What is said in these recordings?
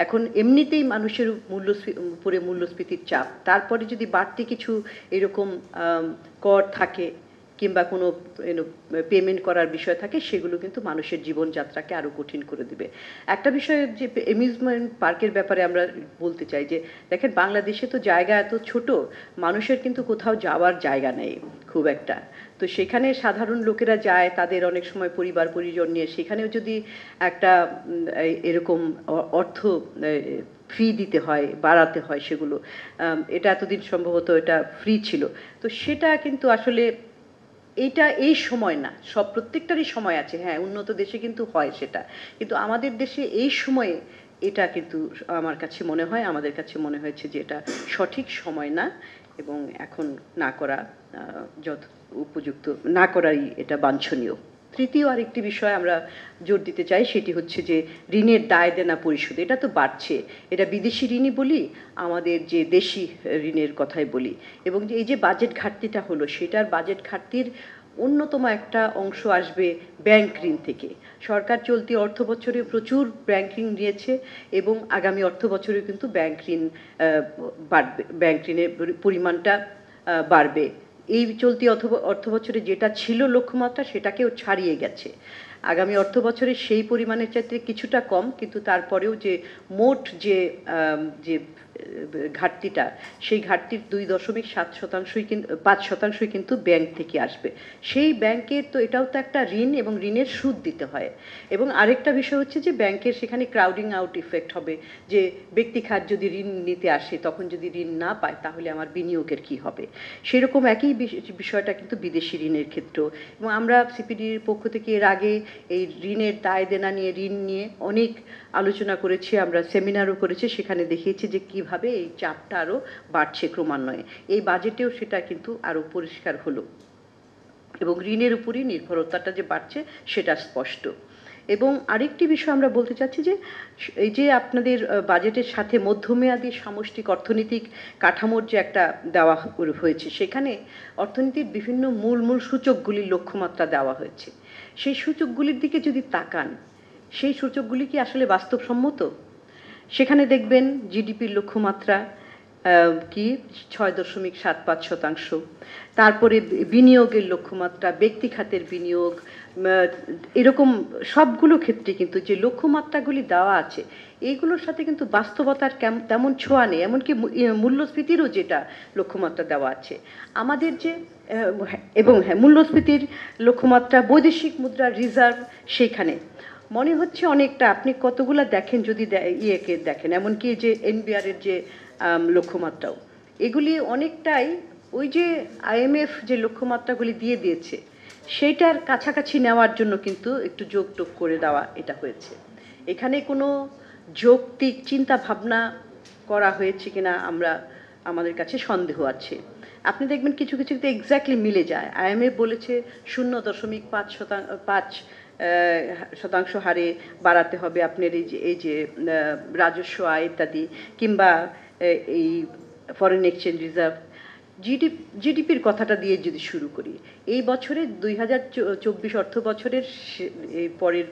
এখন এমনিতেই মানুষের উপরে মূল্যস্ফীতির চাপ, তারপরে যদি বাড়তি কিছু এরকম কর থাকে কিংবা কোনো পেমেন্ট করার বিষয় থাকে, সেগুলো কিন্তু মানুষের জীবনযাত্রাকে আরও কঠিন করে দেবে। একটা বিষয় যে অ্যামিউজমেন্ট পার্কের ব্যাপারে আমরা বলতে চাই যে দেখেন, বাংলাদেশে তো জায়গা এত ছোট, মানুষের কিন্তু কোথাও যাওয়ার জায়গা নেই খুব একটা। তো সেখানে সাধারণ লোকেরা যায়, তাদের অনেক সময় পরিবার পরিজন নিয়ে, সেখানেও যদি একটা এরকম অর্থ ফি দিতে হয়, বাড়াতে হয় সেগুলো, এটা এতদিন সম্ভবত এটা ফ্রি ছিল, তো সেটা কিন্তু আসলে এইটা এই সময় না, সব প্রত্যেকটারই সময় আছে, হ্যাঁ উন্নত দেশে কিন্তু হয় সেটা, কিন্তু আমাদের দেশে এই সময়ে এটা কিন্তু আমার কাছে মনে হয়, আমাদের কাছে মনে হয়েছে যে এটা সঠিক সময় না, এবং এখন না করা যত উপযুক্ত, না করাই এটা বাঞ্ছনীয়। তৃতীয় আরেকটি বিষয় আমরা জোর দিতে চাই, সেটি হচ্ছে যে ঋণের দায় দেনা পরিশোধ, এটা তো বাড়ছে, এটা বিদেশি ঋণই বলি, আমাদের যে দেশি ঋণের কথাই বলি, এবং যে এই যে বাজেট ঘাটতিটা হলো, সেটার বাজেট ঘাটতির অন্যতম একটা অংশ আসবে ব্যাংক ঋণ থেকে। সরকার চলতি অর্থ বছরে প্রচুর ব্যাংক ঋণ নিয়েছে, এবং আগামী অর্থ বছরেও কিন্তু ব্যাংক ঋণ বাড়বে, ব্যাংক ঋণের পরিমাণটা বাড়বে। এই চলতি অর্থ বছরে যেটা ছিল লক্ষ্যমাত্রা, সেটাকেও ছাড়িয়ে গেছে। আগামী অর্থ বছরে সেই পরিমাণের চাইতে কিছুটা কম, কিন্তু তারপরেও যে মোট যে যে ঘাটতিটা, সেই ঘাটতির 2.7%, কিন্তু 5% কিন্তু ব্যাংক থেকে আসবে। সেই ব্যাংকের তো এটাও তো একটা ঋণ, এবং ঋণের সুদ দিতে হয়। এবং আরেকটা বিষয় হচ্ছে যে ব্যাংকের সেখানে ক্রাউডিং আউট ইফেক্ট হবে, যে ব্যক্তি খাত যদি ঋণ নিতে আসে, তখন যদি ঋণ না পায়, তাহলে আমার বিনিয়োগের কি হবে। সেরকম একই বিষয়টা কিন্তু বিদেশি ঋণের ক্ষেত্রেও। এবং আমরা সিপিডির পক্ষ থেকে এর আগে এই ঋণের দায় দেনা নিয়ে, ঋণ নিয়ে অনেক আলোচনা করেছি, আমরা সেমিনারও করেছি, সেখানে দেখিয়েছি যে কিভাবে এই চাপটা আরও বাড়ছে ক্রমান্বয়ে। এই বাজেটেও সেটা কিন্তু আরও পরিষ্কার হলো, এবং ঋণের উপরই নির্ভরতাটা যে বাড়ছে সেটা স্পষ্ট। এবং আরেকটি বিষয় আমরা বলতে চাচ্ছি যে এই যে আপনাদের বাজেটের সাথে মধ্যমেয়াদী সামষ্টিক অর্থনৈতিক কাঠামোর যে একটা দেওয়া হয়েছে, সেখানে অর্থনীতির বিভিন্ন মূল সূচকগুলির লক্ষ্যমাত্রা দেওয়া হয়েছে। সেই সূচকগুলির দিকে যদি তাকান, সেই সূচকগুলি কি আসলে বাস্তবসম্মত? সেখানে দেখবেন জিডিপির লক্ষ্যমাত্রা কি 6.75%, তারপরে বিনিয়োগের লক্ষ্যমাত্রা, ব্যক্তি খাতের বিনিয়োগ, এরকম সবগুলো ক্ষেত্রে কিন্তু যে লক্ষ্যমাত্রাগুলি দেওয়া আছে, এইগুলোর সাথে কিন্তু বাস্তবতার তেমন ছোঁয়া নেই। এমনকি মূল্যস্ফীতিরও যেটা লক্ষ্যমাত্রা দেওয়া আছে আমাদের যে, এবং হ্যাঁ, মূল্যস্ফীতির লক্ষ্যমাত্রা, বৈদেশিক মুদ্রার রিজার্ভ, সেইখানে মনে হচ্ছে অনেকটা, আপনি কতগুলো দেখেন যদি ইয়েকে দেখেন, এমনকি যে এনবিআরের যে লক্ষ্যমাত্রাও, এগুলি অনেকটাই ওই যে আইএমএফ যে লক্ষ্যমাত্রাগুলি দিয়ে দিয়েছে, সেইটার কাছাকাছি নেওয়ার জন্য কিন্তু একটু যোগ টোগ করে দেওয়া এটা হয়েছে। এখানে কোনো যৌক্তিক চিন্তা ভাবনা করা হয়েছে কিনা আমাদের কাছে সন্দেহ আছে। আপনি দেখবেন কিছু কিছুতে এক্স্যাক্টলি মিলে যায়। আইএমএফ বলেছে 0.5% হারে বাড়াতে হবে আপনার এই যে রাজস্ব আয় ইত্যাদি, কিংবা এই ফরেন এক্সচেঞ্জ রিজার্ভ। জিডিপির কথাটা দিয়ে যদি শুরু করি, এই বছরে 2024 অর্থ বছরের পরের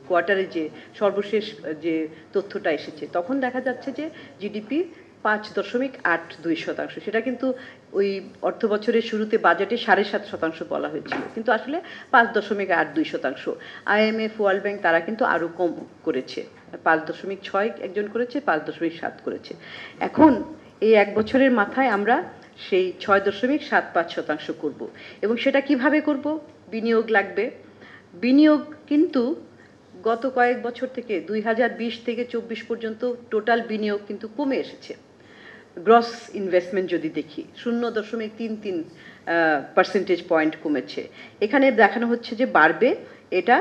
কোয়ার্টারে যে সর্বশেষ যে তথ্যটা এসেছে, তখন দেখা যাচ্ছে যে জিডিপি 5.82%, সেটা কিন্তু ওই অর্থ বছরের শুরুতে বাজেটে 7.5% বলা হয়েছিল, কিন্তু আসলে 5.82%। আইএমএফ, ওয়ার্ল্ড ব্যাংক তারা কিন্তু আরও কম করেছে, 5.6 একজন করেছে, 5.7 করেছে। এখন এই এক বছরের মাথায় আমরা সেই 6.75% করব, এবং সেটা কিভাবে করব? বিনিয়োগ লাগবে। বিনিয়োগ কিন্তু গত কয়েক বছর থেকে 2020 থেকে 24 পর্যন্ত টোটাল বিনিয়োগ কিন্তু কমে এসেছে। গ্রস ইনভেস্টমেন্ট যদি দেখি 0.33% পয়েন্ট কমেছে। এখানে দেখানো হচ্ছে যে বাড়বে, এটা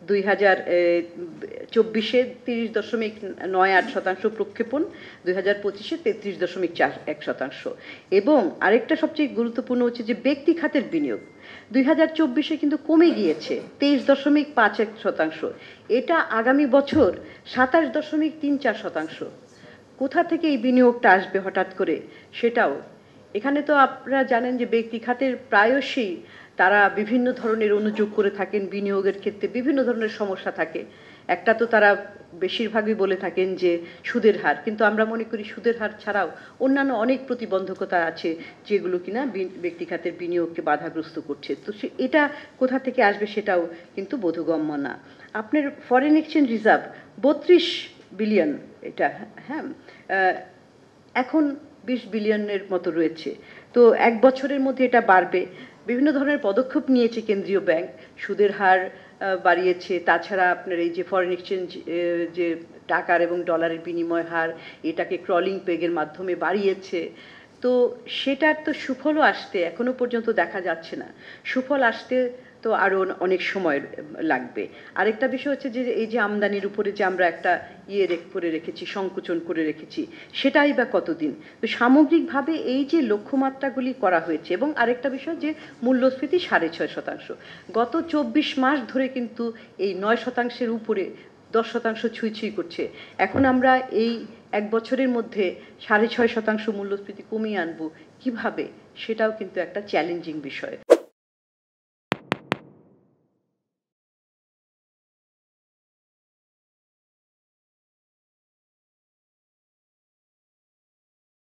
2024-এ 30.98% প্রক্ষেপণ, 2025-এ 33.41%। এবং আরেকটা সবচেয়ে গুরুত্বপূর্ণ হচ্ছে যে ব্যক্তি খাতের বিনিয়োগ 2024-এ কিন্তু কমে গিয়েছে 23.51%, এটা আগামী বছর 27.34%। কোথা থেকে এই বিনিয়োগটা আসবে হঠাৎ করে, সেটাও এখানে তো আপনারা জানেন যে ব্যক্তি খাতের প্রায়শই তারা বিভিন্ন ধরনের অনুযোগ করে থাকেন, বিনিয়োগের ক্ষেত্রে বিভিন্ন ধরনের সমস্যা থাকে। একটা তো তারা বেশিরভাগই বলে থাকেন যে সুদের হার, কিন্তু আমরা মনে করি সুদের হার ছাড়াও অন্যান্য অনেক প্রতিবন্ধকতা আছে যেগুলো কিনা ব্যক্তি খাতের বিনিয়োগকে বাধাগ্রস্ত করছে। তো এটা কোথা থেকে আসবে সেটাও কিন্তু বোধগম্য না। আপনার ফরেন এক্সচেঞ্জ রিজার্ভ 32 বিলিয়ন, এটা হ্যাঁ এখন 20 বিলিয়নের মতো রয়েছে। তো এক বছরের মধ্যে এটা বাড়বে। বিভিন্ন ধরনের পদক্ষেপ নিয়েছে কেন্দ্রীয় ব্যাংক, সুদের হার বাড়িয়েছে, তাছাড়া আপনার এই যে ফরেন এক্সচেঞ্জ যে টাকার এবং ডলারের বিনিময় হার, এটাকে ক্রলিং পেগের মাধ্যমে বাড়িয়েছে। তো সেটার তো সুফলও আসতে এখনো পর্যন্ত দেখা যাচ্ছে না। সুফল আসতে তো আরও অনেক সময় লাগবে। আরেকটা বিষয় হচ্ছে যে এই যে আমদানির উপরে যে আমরা একটা করে রেখেছি, সংকোচন করে রেখেছি, সেটাই বা কতদিন। তো সামগ্রিকভাবে এই যে লক্ষ্যমাত্রাগুলি করা হয়েছে, এবং আরেকটা বিষয় যে মূল্যস্ফীতি 6.5%, গত 24 মাস ধরে কিন্তু এই 9%-এর উপরে 10% ছুঁই করছে। এখন আমরা এই এক বছরের মধ্যে 6.5% মূল্যস্ফীতি কমিয়ে আনবো কিভাবে, সেটাও কিন্তু একটা চ্যালেঞ্জিং বিষয়।